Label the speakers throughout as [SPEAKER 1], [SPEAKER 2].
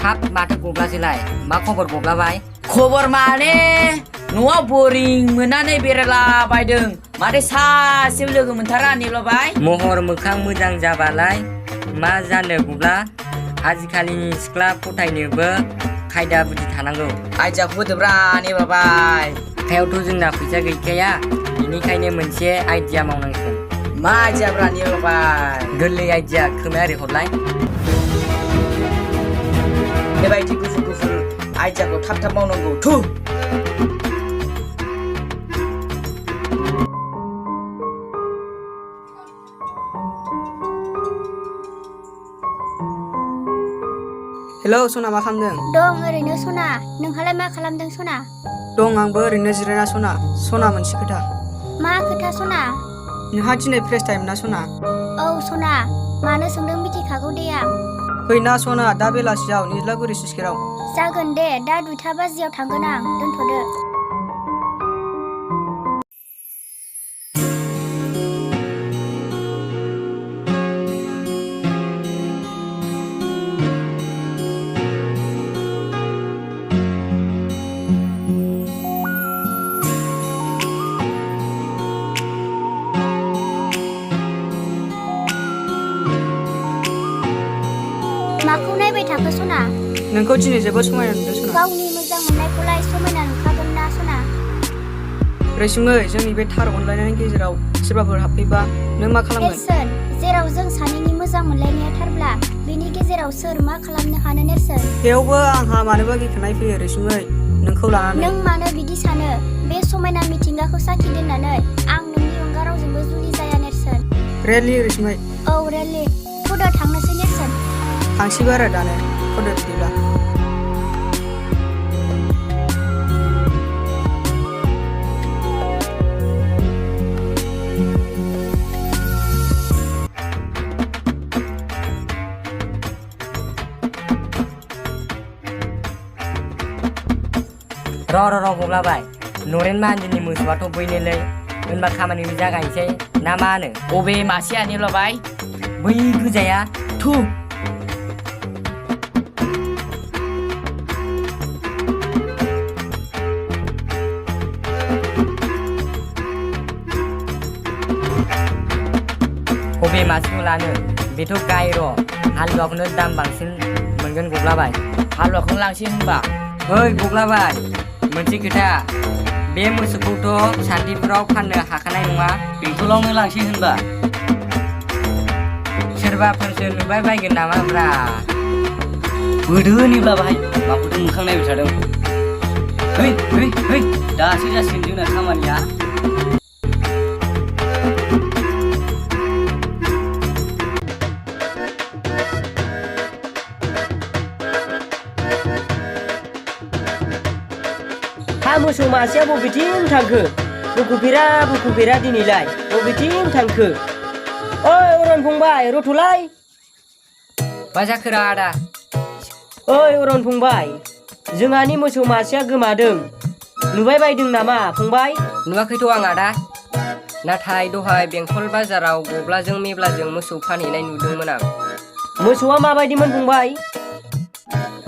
[SPEAKER 1] हाब माथो गब्लासोलाय मा खबर गब्लाबाय
[SPEAKER 2] खबर माने न'आव बोरिं मोननानै बेरायलाबायदों माथो सासेबो लोगो मोनथारा निब्लाबाय
[SPEAKER 1] महर मोखां मोजां जाबालाय मा जानो गब्ला आजिखालिनि सिख्ला फथायनोबो खायदा बुद्धि थानांगौ
[SPEAKER 2] आइदियाखौ होदोब्रा निब्लाबाय
[SPEAKER 1] आखायावथ' जोंना फैसा गैखाया बेनिखायनो मोनसे आइडिया मावनांसिगोन
[SPEAKER 2] मा आइदियाब्रा निब्लाबाय
[SPEAKER 1] गोरलै आइडिया खोमाया ओरै हरलाय
[SPEAKER 2] बेबायदि गुफुर आइदियाखौ थाब थाब मावनांगौ थु
[SPEAKER 3] हेलौ सना मा खालामदों?
[SPEAKER 4] दं ओरैनो सना नोंहालाय मा खालामदों सना?
[SPEAKER 3] दं आंबो ओरैनो जिरायना सना मोनसे खोथा
[SPEAKER 4] मा खोथा सना?
[SPEAKER 3] नोंहा दिनै फ्रेस टाइम ना सना?
[SPEAKER 4] औ सना मानो सोंदों मिथिखागौ दे आं
[SPEAKER 3] फैना सना दा बेलासियाव निज्लागुरि स्लुइस गेटआव
[SPEAKER 4] जागोन दे दा 2टा बाजियाव थांगोन आं दोनथ'दो माखौ नायबाय थाखो सना?
[SPEAKER 3] नोंखौ दिनै जोबोद समायना नुदों सना
[SPEAKER 4] गावनि मोजां मोननायखौलाय समायना नुखागोन ना सना
[SPEAKER 3] रैसुमै जोंनि बे थार अनलायनायनि गेजेराव सोरबाफोर हाबफैबा नों मा खालामगोन?
[SPEAKER 4] नेरसोन जेराव जों सानैनि मोजां मोनलायनाया थारब्ला बेनि गेजेराव सोर मा खालामनो हानो नेरसोन
[SPEAKER 3] बेयावबो आंहा मानोबा गिखांनाय फैयो रैसुमै नोंखौ लानानै
[SPEAKER 4] नों मानो बिदि सानो बे समायना मिथिंगाखौ साखि दोननानै आं नोंनि अनगा रावजोंबो जुलि जाया नेरसोन
[SPEAKER 3] रेलि रैसुमै
[SPEAKER 4] औ रेलि फुदा थांनोसै नेरसोन
[SPEAKER 3] थांसैबो आरो दानो फदो बिदिब्ला
[SPEAKER 1] र' गब्लाबाय नरेन माहाजोननि मोसौआथ' बैनोलै होनबा खामानिखौ जागायनोसै ना मा होनो
[SPEAKER 2] अबे मासेया निब्लाबाय
[SPEAKER 1] बै गोजाया
[SPEAKER 2] थु
[SPEAKER 1] बबे मासेखौ लानो बेथ' गाय र' हालुवाखौनो दाम बांसिन मोनगोन गब्लाबाय
[SPEAKER 2] हालुवाखौनो लांसै होनबा
[SPEAKER 1] ओइ गब्लाबाय मोनसे खोथा बे मोसौखौथ' सान्थिफोराव फाननो हाखानाय नङा
[SPEAKER 2] बेंथलावनो लांसै होनबा
[SPEAKER 1] सोरबाफोरसो नुबाय बायगोन नामाब्रा
[SPEAKER 2] गोदोनिब्लाबाय माखौथो मोखां नायबाय थादों है दासो जासिगोन जोंना खामानिया
[SPEAKER 5] हा मोसौ मासेया बबेथिं थांखो बुखुफेरा दिनैलाय बबेथिं थांखो ओइ अरन फंबाय रथ'लाय
[SPEAKER 1] मा जाखोरा आदा
[SPEAKER 5] ओइ अरन फंबाय जोंहानि मोसौ मासेया गोमादों नुबाय बायदों नामा फंबाय
[SPEAKER 1] नुवाखैथ' आं आदा नाथाय दहाय बेंथल बाजाराव गब्लाजों मेब्लाजों मोसौ फानहैनाय नुदोंमोन आं
[SPEAKER 5] मोसौआ माबायदिमोन फंबाय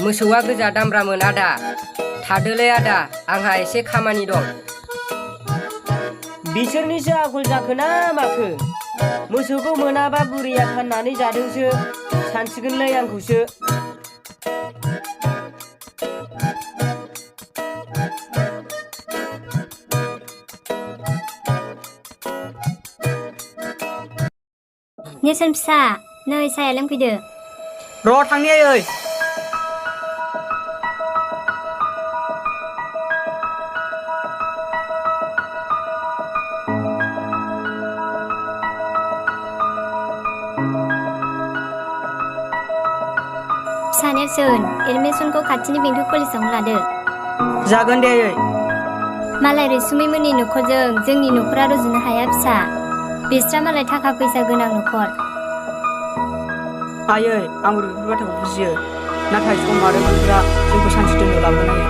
[SPEAKER 1] मोसौआ गोजा दामब्रामोन आदा थादोलै आदा आंहा एसे खामानि दं
[SPEAKER 5] बिसोरनिसो आखल जाखोना माखो मोसौखौ मोनाबा बुरैया फाननानै जादोंसो सानसिगोनलै आंखौसो
[SPEAKER 4] नेरसोन फिसा नै साया लोंफैदो
[SPEAKER 3] र' थांनि ओइ
[SPEAKER 4] फिसा नेरसोन एडमिसनखौ खाथिनि बेंथल कलेजावनो लादो
[SPEAKER 3] जागोन दे ओइ
[SPEAKER 4] मालाय रैसुमैमोननि न'खरजों जोंनि न'खरा रुजुनो हाया फिसा बिस्रा मालाय थाखा फैसा गोनां न'खर
[SPEAKER 3] आयै आंबो बेफोर बाथ्राखौ बुजियो नाथाय सम आरो बोथोरा जोंखौ सानसे दोननो लाबोनाय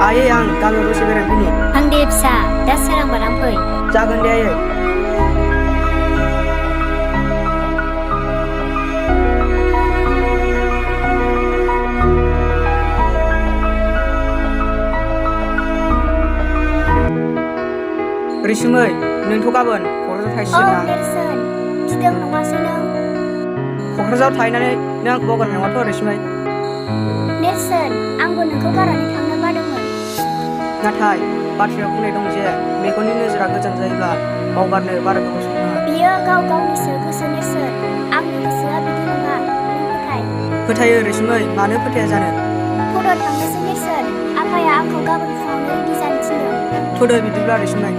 [SPEAKER 3] आयै आं गामियाव दसे बेरायनो फैनि
[SPEAKER 4] आं दे फिसा दा सोरांबारां फै
[SPEAKER 3] जागोन दे आयै रैसुमै नोंथ' गाबोन क'क्राझार
[SPEAKER 4] औ
[SPEAKER 3] थाइसिगोन ना
[SPEAKER 4] नेरसोन गिदों नङासै नों
[SPEAKER 3] क'क्राझाराव थाहैनानै नों आंखौ बावगारनाय नङाथ' रैसुमै
[SPEAKER 4] नेरसोन आंबो नोंखौ गारनानै थांनो बादोंमोन
[SPEAKER 3] नाथाय बाथ्रायाव बुंनाय दं जे मेगननि नोजोरा गोजान जायोब्ला बावगारनो बारा गोबाव सम नाङा
[SPEAKER 4] बियो गाव गावनिसो गोसो नेरसोन आंनि गोसोआ बिदि नङा नों फोथाय
[SPEAKER 3] फोथायो रैसुमै मानो फोथाया जानो
[SPEAKER 4] थ'द' थांनोसै नेरसोन आफाया आंखौ गाबोन फुङावनो रेडि जानो थिनदों
[SPEAKER 3] थ'दो बिदिब्ला रैसुमै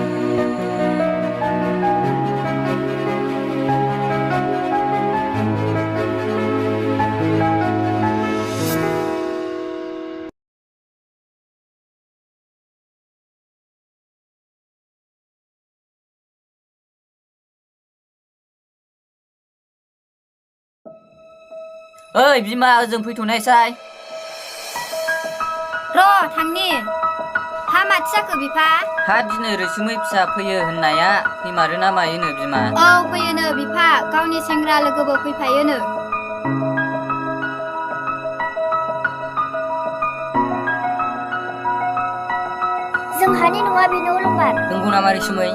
[SPEAKER 2] ओइ बिमा ओजों फैथ'नायसाय
[SPEAKER 4] र' थांनि हा माथो जाखो बिफा
[SPEAKER 2] हा दिनै रैसुमै फिसा फैयो होननाया फैमारो ना मायोनो बिमा
[SPEAKER 4] औ फैयोनो बिफा गावनि सेंग्रा लोगोबो फैफायोनो जोंहानि न'आ बेनो अलंबार
[SPEAKER 2] नंगौ नामा रैसुमै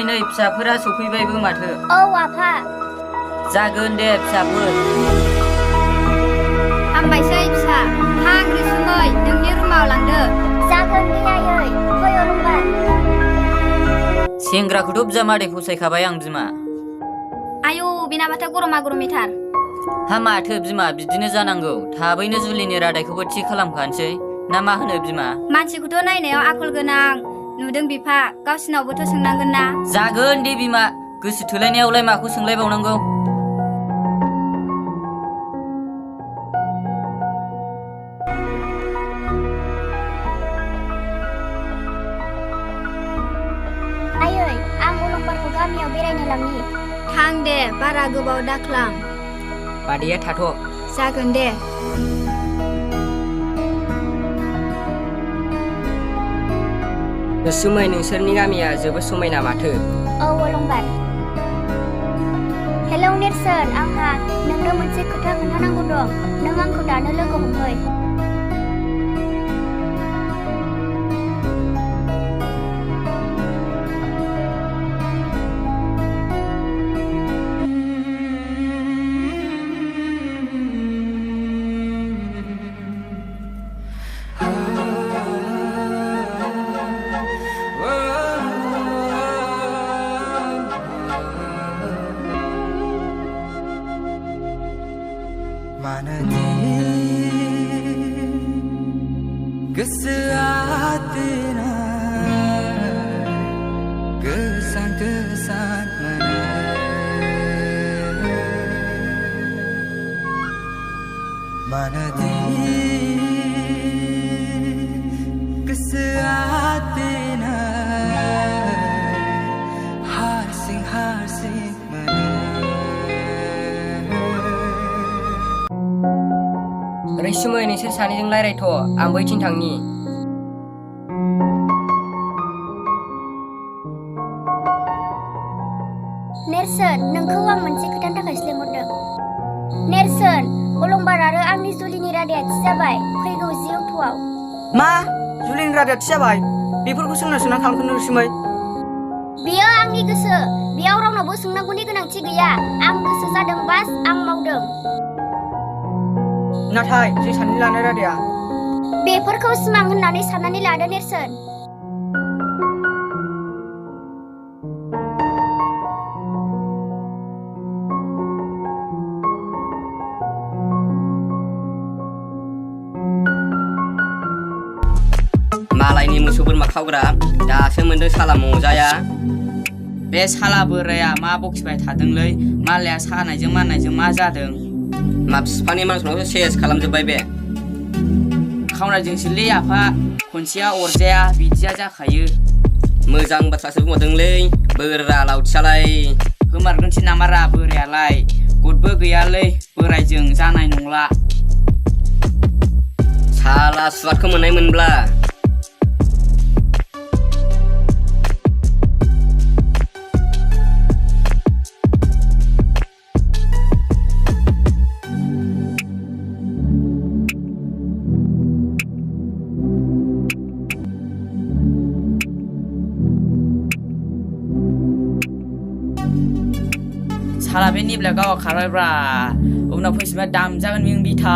[SPEAKER 2] नै फिसाफोरा सफैबायबो माथो
[SPEAKER 4] औ आफा
[SPEAKER 2] जागोन दे फिसाफोर
[SPEAKER 4] हामबायसै फिसा थां रैसुमै नोंनि रुमाव लांदो जागोन दे आयै फै अलंबार
[SPEAKER 2] सेंग्राखौथ' बिजामादै फसायखाबाय आं बिमा
[SPEAKER 4] आयौ बेना माथो गरमा गरमिथार
[SPEAKER 2] हा माथो बिमा बिदिनो जानांगौ थाबैनो जुलिनि रादायखौबो थि खालामखानोसै ना मा होनो बिमा
[SPEAKER 4] मानसिखौथ' नायनायाव आखल गोनां नुदों बिफा गावसिनावबोथ' सोंनांगोन ना
[SPEAKER 2] जागोन दे बिमा गोसो थोलायनायावलाय माखौ सोंलायबावनांगौ
[SPEAKER 4] आयै आं अलंबारखौ गामियाव बेरायनो लांनि थां दे बारा गोबाव दाख्लाम
[SPEAKER 2] बादैया थाथ'
[SPEAKER 4] जागोन दे
[SPEAKER 5] रैसुमै नोंसोरनि गामिया जोबोद समायना माथो
[SPEAKER 4] औ अलंबार हेलौ नेरसोन आंहा नोंनो मोनसे खोथा खोन्थानांगौ दं नों आंखौ दानो लोगो हमफै
[SPEAKER 6] Manadi kesehatina kesan Manadi kesehatina harsing
[SPEAKER 5] रैसुमै नोंसोर सानैजों रायलायथ' आं बैथिं थांनि
[SPEAKER 4] नेरसोन नोंखौ आं मोनसे खोथानि थाखायसो लेंहरदों नेरसोन अलंबार आरो आंनि जुलिनि रादाया थि जाबाय फैगौ 10 अक्ट'आव
[SPEAKER 3] मा जुलिनि रादाया थि जाबाय बेफोरखौ सोंना खालामखो रैसुमै
[SPEAKER 4] बेयो आंनि गोसो बेयाव रावनावबो सोंनांगौनि गोनांथि गैया आं गोसो जादों बास आं मावदों
[SPEAKER 3] नाथाय जों सानैनि लानाय रादाया
[SPEAKER 4] बेफोरखौ सिमां होननानै साननानै लादो नेरसोन
[SPEAKER 5] मालायनि मोसौ बोरमा खावग्रा दासो मोनदों साला मजाया
[SPEAKER 2] बे साला बोराया मा बखिबाय थादोंलै मालाया सानायजों माननायजों मा जादों
[SPEAKER 5] मा बिफानि मानसिनावसो सेस खालामजोब्बाय बे
[SPEAKER 2] खावनायजोंसोलै आफा खनसेया अरजाया बिदिया जाखायो
[SPEAKER 5] मोजां बाथ्रासो बुंहरदोंलै बोरा लावथियालाय
[SPEAKER 2] गोमारगोनसै नामारा बोरायालाय गदबो गैयालै बोरायजों जानाय नंला
[SPEAKER 5] साला सुवादखौ मोननाय मोनब्ला
[SPEAKER 2] खाला बे निब्ला गाव खारबायब्रा उनाव फैसिमा दाम जागोन मिं बिथा